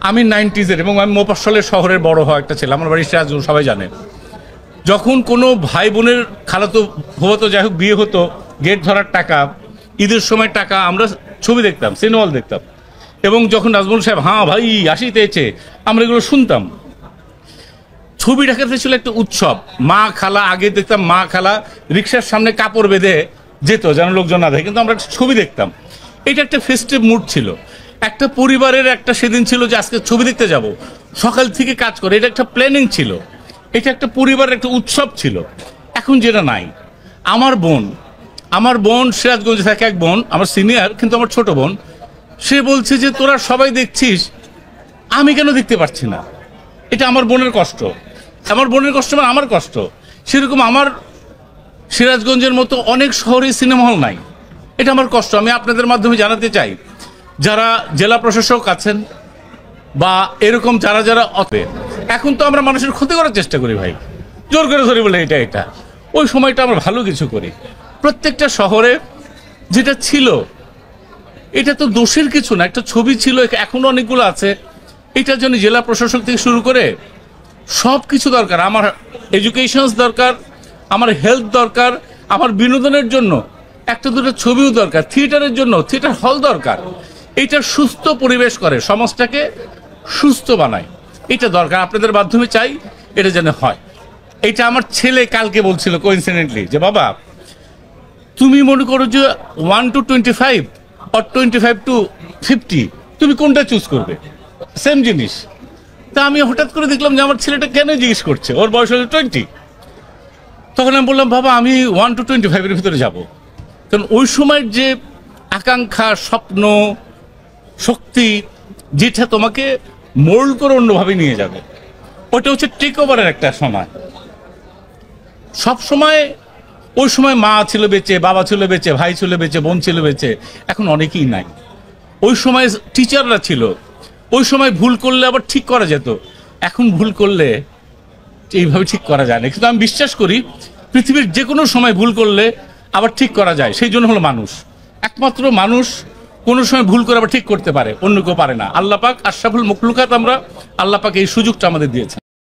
আমি 90s-এর এবং আমি মোফাজ্জলের শহরের বড় হওয়া একটা ছেলে, আমার বাড়ি সিরাজগঞ্জ, সবাই জানে। যখন কোনো ভাই বোনের খালাতো ফুফাতো যাই হোক বিয়ে হতো, গেট ধরার টাকা, ঈদের সময় টাকা, আমরা ছবি দেখতাম, সিনেমা হল দেখতাম। এবং যখন নাজমুল সাহেব হ্যাঁ ভাই আসিতেছে, আমরা এগুলো শুনতাম। ছবি দেখাতে ছিল একটা উৎসব। মা খালা, আগে দেখতাম মা খালা রিক্সার সামনে কাপড় বেঁধে যেত যেন লোকজন না দেখে, কিন্তু আমরা ছবি দেখতাম। এটা একটা ফেস্টিভ মুড ছিল, একটা পরিবারের একটা সেদিন ছিল যে আজকে ছবি দেখতে যাব, সকাল থেকে কাজ করে, এটা একটা প্ল্যানিং ছিল, এটা একটা পরিবারের একটা উৎসব ছিল। এখন যেটা নাই। আমার বোন সিরাজগঞ্জে থাকে, এক বোন আমার সিনিয়র কিন্তু আমার ছোট বোন, সে বলছে যে তোরা সবাই দেখছিস, আমি কেন দেখতে পাচ্ছি না। এটা আমার বোনের কষ্ট, আমার বোনের কষ্ট মানে আমার কষ্ট। সেরকম আমার সিরাজগঞ্জের মতো অনেক শহরে সিনেমা হল নাই, এটা আমার কষ্ট। আমি আপনাদের মাধ্যমে জানাতে চাই, যারা জেলা প্রশাসক আছেন বা এরকম যারা যারা এখন তো আমরা মানুষের ক্ষতি করার চেষ্টা করি ভাই, জোর করে ধরি বলে এটা ওই সময়টা আমরা ভালো কিছু করি। প্রত্যেকটা শহরে যেটা ছিল, এটা তো দোষের কিছু না, একটা ছবি ছিল, এখনো অনেকগুলো আছে। এটার জন্য জেলা প্রশাসক থেকে শুরু করে সব কিছু দরকার। আমার এডুকেশন দরকার, আমার হেলথ দরকার, আমার বিনোদনের জন্য একটা দুটো ছবিও দরকার, থিয়েটারের জন্য থিয়েটার হল দরকার। এটা সুস্থ পরিবেশ করে, সমাজটাকে সুস্থ বানায়, এটা দরকার। আপনাদের মাধ্যমে চাই এটা যেন হয়। এটা আমার ছেলে কালকে বলছিল কোইন্সিডেন্টলি যে বাবা তুমি মনে করো যে 1 to 25 or 25 to 50 তুমি কোনটা চুজ করবে, সেম জিনিস। তা আমি হঠাৎ করে দেখলাম যে আমার ছেলেটা কেন জিজ্ঞেস করছে, ওর বয়স হলো 20। তখন আমি বললাম বাবা আমি 1 to 25-এর ভিতরে যাব, কারণ ওই সময়ের যে আকাঙ্ক্ষা, স্বপ্ন, শক্তি, যেটা তোমাকে মোল্ড করে অন্যভাবে নিয়ে যাবে, ওটা হচ্ছে টেক ওভারের একটা সময়। সব সময় ওই সময় মা ছিল বেঁচে, বাবা ছিল বেঁচে, ভাই ছিল বেঁচে, বোন ছিল বেঁচে, এখন অনেকেই নাই। ওই সময় টিচাররা ছিল, ওই সময় ভুল করলে আবার ঠিক করা যেত, এখন ভুল করলে এইভাবে ঠিক করা যায় না। কিন্তু আমি বিশ্বাস করি পৃথিবীর যে কোনো সময় ভুল করলে আবার ঠিক করা যায়, সেই জন্য হলো মানুষ। একমাত্র মানুষ কোনো সময় ভুল করে আবার ঠিক করতে পারে, অন্য কেউ পারে না। আল্লাহ পাক আশরাফুল মখলুকাত, আমরা আল্লাহ পাক এই সুযোগটা আমাদের দিয়েছেন।